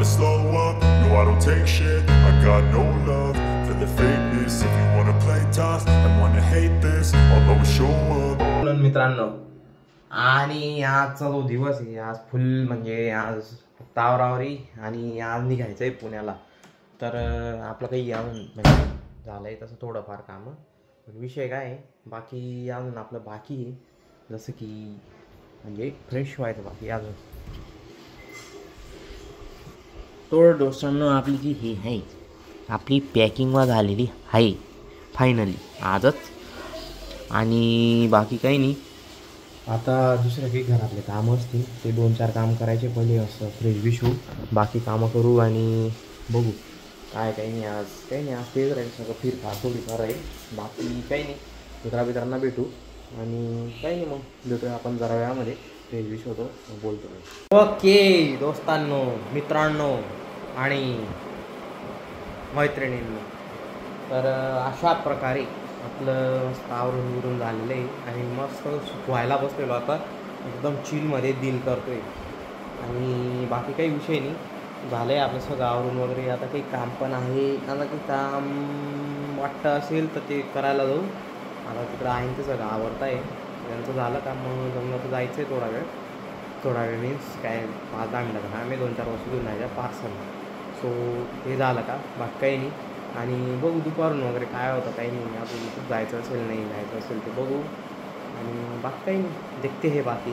never slow up, no I don't take shit. I got no love for the fakeness. If you wanna play tough and wanna hate this, I'll always show up. मित्रांनो, आणि आजचा जो दिवस आहे आज फुल म्हणजे आज फक्त आवरावरी आणि आज निघायचं आहे पुण्याला. तर आपलं काही अजून म्हणजे झालं आहे तसं थोडंफार कामं, पण विषय काय आहे बाकी अजून आपलं बाकी आहे. जसं की म्हणजे फ्रेश व्हायचं बाकी अजून. थोडं दोस्तांनो आपली जी हे आहे आपली पॅकिंगवा झालेली आहे फायनली आजच. आणि बाकी काही नाही, आता दुसऱ्या काही घरातले कामं असतील ते 2-4 काम करायचे पहिले, असं फ्रेश विशू बाकी कामं करू आणि बघू काय. काही नाही आज तेच राहील सगळं, फिरफार थोडीफार आहे. बाकी काही नाही, मित्रांना भेटू आणि काही नाही मग भेटूया आपण जरा वेळामध्ये. फ्रेश विश होतो बोलतो. ओके दोस्तांनो, मित्रांनो आणि मैत्रिणींनो, तर अशा प्रकारे आपलं मस्त आवरून बिरून झालेलं आहे आणि मस्त व्हायला बसलेलो आता एकदम चिलमध्ये डील करतोय. आणि बाकी काही विषय नाही, झालं आहे आपलं सगळं आवरून वगैरे. आता काही काम पण आहे, आता काही काम वाटतं असेल तर ते करायला जाऊ. आता तिकडं आहे ते सगळं आवडतं आहे त्यांचं. झालं का मग जमलं तर जायचं आहे थोडा वेळ मीन्स काय 5-10 मिनटात आम्ही 2-4 वस्तू घेऊन जायच्या पार्सल. सो हे झालं का बाकी काही नाही. आणि बघू दुपारून वगैरे काय होतं काही नाही. आपण खूप जायचं असेल नाही जायचं असेल ते बघू. आणि बाकी काही नाही देखते हे बाकी.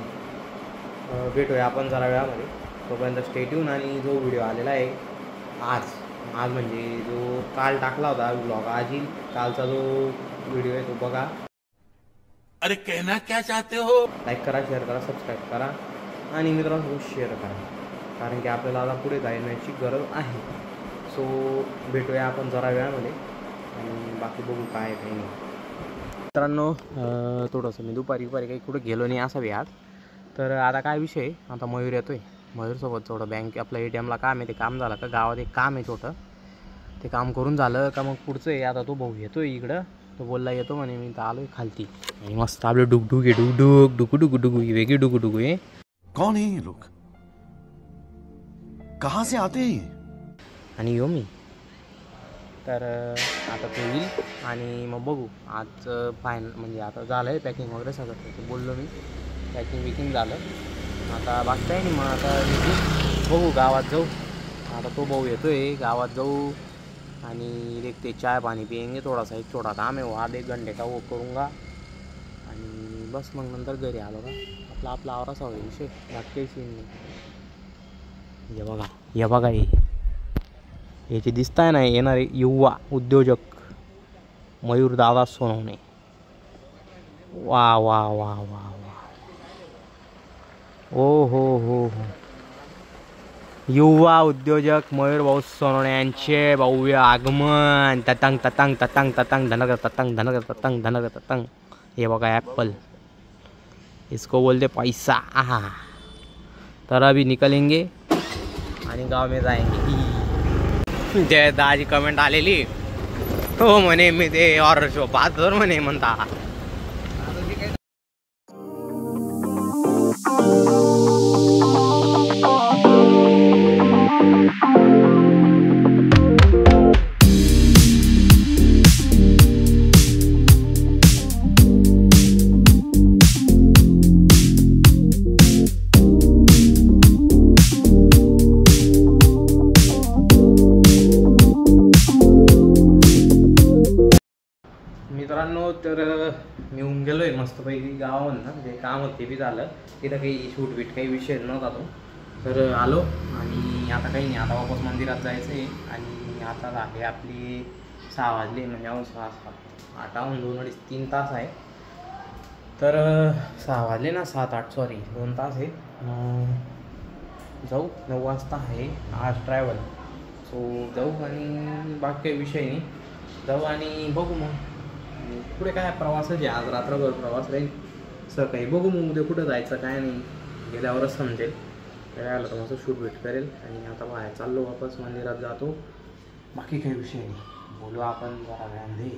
भेटूया आपण जरा वेळामध्ये, तोपर्यंत स्टे ट्यून. आणि जो व्हिडिओ आलेला आहे आज म्हणजे जो काल टाकला होता व्लॉग, आज येईल कालचा जो व्हिडिओ आहे तो बघा. अरे कहना क्या चाहते हो? लाईक करा, शेअर करा, सबस्क्राईब करा आणि मित्रांसोबत शेअर करा, कारण की आपल्याला आता पुढे जाण्याची गरज आहे. सो भेटूया आपण जरा वेळामध्ये आणि बाकी बघू काय काही नाही. मित्रांनो थोडंसं मी दुपारी काही कुठं गेलो नाही असावी आज. तर आता काय विषय, आता मयूर येतो आहे, मयूरसोबत थोडं बँक आपलं ATMला काम आहे. ते काम झालं का गावात एक काम आहे छोटं, ते काम करून झालं का मग पुढचं आहे. आता तो भाऊ येतो आहे इकडं, तो बोलला येतो म्हणे, मी तर आलो आहे खालती आणि मस्त आपलं डुकडुक आहे डुकडुक वेगळी डुकडुक आहे. कौन है ये लोग, कहाँ से आते हैं? आणि येऊ मी तर आता तो येईल आणि मग बघू. आज फायनल म्हणजे आता झालं आहे पॅकिंग वगैरे सगळं, ते बोललो मी पॅकिंग झालं. आता बाकी काही नाही, मग आता बघू गावात जाऊ. आता तो भाऊ येतो आहे, गावात जाऊ आणि देखते चाय पाणी पिएंगे. थोडासा एक छोटा काम है वो, आधे घंटे का वो करूँगा आणि बस मग नंतर घरी आलो का आपला आवराचा होईल विषय. बाकी काही सीन नाही. हे बघा याचे दिसताय ना येणारे युवा उद्योजक मयूर दादा सोनवणे. वा वा वा वा वा, ओ हो युवा उद्योजक मयूर भाऊ सोनवणे यांचे भव्य आगमन. ततंग ततंग ततंग ततंग धनगर ततंग धनगर ततंग धनगर ततंग. हे बघा ॲप्पल, इसको बोलते पैसा. आहा, तर अभी निकलेंगे आणि गाव में जाएंगे. जय दाजी कमेंट आलेली हो म्हणे, मी ते ऑर्डर शो 5,000 म्हणे म्हणता. मित्रांनो, तर मी येऊन गेलो आहे मस्तपैकी गावामधनं. जे काम होतं ते बी झालं. तिथं काही शूट काही विषय नव्हता तो, तर आलो आणि आता काही नाही. आता वापस मंदिरात जायचं आहे आणि आता झाले आपली 6 वाजले म्हणजे 8-2 तास आहे. तर 6 वाजले ना, 7-8 सॉरी 2 तास आहे. जाऊ 9 वाजता आहे आज ट्रॅव्हल. सो जाऊ आणि बाकी काही विषय नाही, जाऊ आणि बघू मग पुढे काय प्रवासाचे. आज रात्रभर प्रवास राहील, सकाळी बघू मग उद्या कुठं जायचं काय नाही, गेल्यावरच समजेल. काय आलं तर मस्त शूट करेल. आणि आता बाहेर चाललो, वापस मंदिरात जातो. बाकी काही विषय नाही, बोलू आपण जरा वेळामध्ये.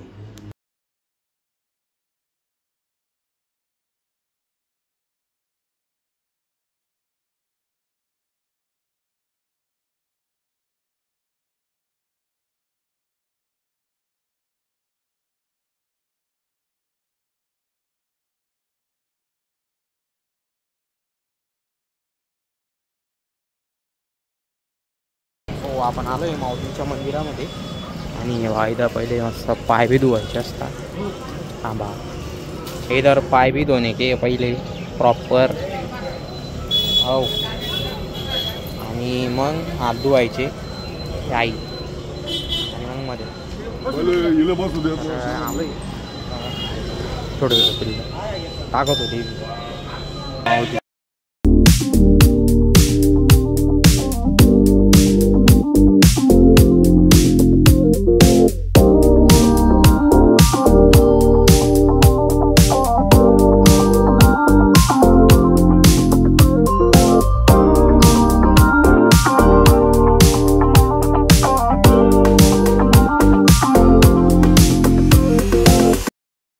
आपण आलो आहे माऊलींच्या मंदिरामध्ये आणि वायदा पहिले मस्त पाय बी धुवायचे असतात. थांबा इधर पाय बी धुणे के पहिले प्रॉपर हो आणि मग हात धुवायचे आई आणि मग मध्ये आलोय छोटं छोटं पिल्लं टाकत होती.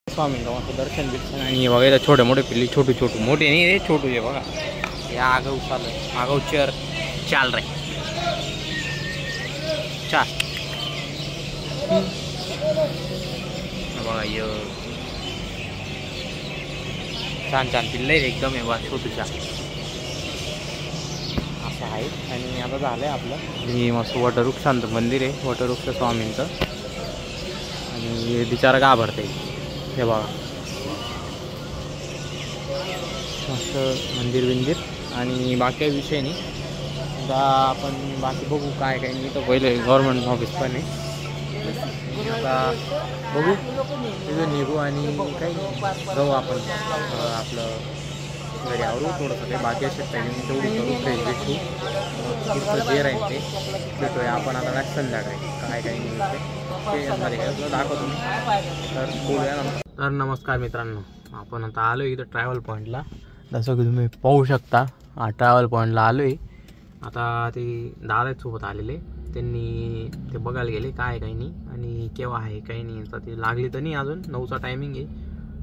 स्वामींचं दर्शन बिर्शन आणि वगैरे छोटे मोठे पिल्ली छोटू छोटू मोठे नाही रे छोटू आहे बघा. हे आगाऊ चालू आहे आगाऊ चेअर चाल रे चाल बघा य छान छान पिल्ले एकदम आहे बा छोटूच्या असं आहे. आणि आता झालं आहे आपलं हे मस्त वटवृक्षांचं मंदिर आहे वटवृक्ष स्वामींचं आणि बिचारा घाबरते हे बघा मस्त मंदिर बिंदिर आणि बाकी विषय नाही. आता आपण बाकी बघू काय काही नाही तर पहिले गव्हर्मेंट ऑफिस पण आहे. आता बघू तिथं निघू आणि काही जाऊ आपण आपलं घरी आवरू थोडंसं ते बाकी असेल टायमिंग तेवढी करू फ्रेश भेटू तिथं जे राहील ते भेटूया आपण आता नाही संध्याकाळी काय काही नाही ते संध्याकाळी दाखवतो मी तर बोलूया ना. तर नमस्कार मित्रांनो आपण आता आलो इथं ट्रॅव्हल पॉईंटला जसं की तुम्ही पाहू शकता ट्रॅव्हल पॉईंटला आलो आहे. आता ते दादासोबत आलेले त्यांनी ते बघायला गेले काय काही नाही आणि केव्हा आहे काही नाही तर ते लागली तर नाही अजून 9चा टायमिंग आहे.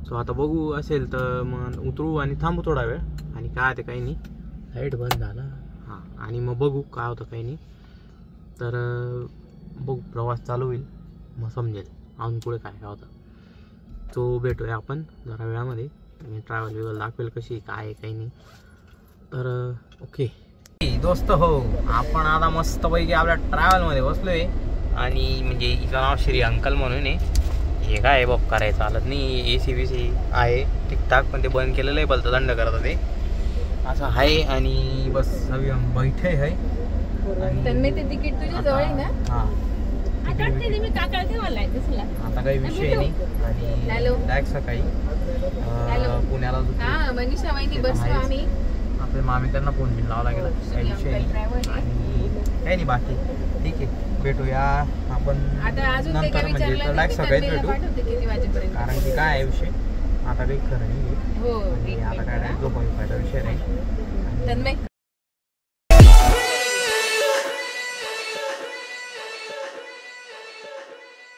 सो आता बघू असेल तर मग उतरू आणि थांबू थोडा वेळ आणि काय ते काही नाही लाईट बंद झाला हां आणि मग बघू काय होतं काही नाही तर बघू प्रवास चालू होईल मग समजेल अजून पुढे काय काय होतं तो भेटूया आपण जरा वेळामध्ये आणि ट्रॅव्हल बिवल दाखवेल कशी काय काही नाही तर ओके दोस्त हो आपण आता मस्तपैकी आपल्या ट्रॅव्हलमध्ये बसलो आहे आणि म्हणजे हिचं नाव श्री अंकल म्हणून आहे. हे काय बघ करायचं चालत नाही AC BC आहे ठीकठाक पण ते बंद केलेलं आहे भलतं दंड करतात ते असं आहे आणि बस सगळी बैठे आहे आणि ते तिकीट तुझ्या जवळ आहे ना हां आता काही विषय नाही आणि डायरेक्ट सकाळी पुण्याला मनीषा वहिनी बसलो आम्ही आपल्या मामी त्यांना फोन बिन लावा लागेल काही विषय नाही आणि काही नाही बाकी ठीक आहे भेटूया आपण नंतर म्हणजे डायरेक्ट सकाळीच भेटू कारण की काय आहे विषय आता काही खरं नाही आता काय डायरेक्ट झोपायचा विषय नाही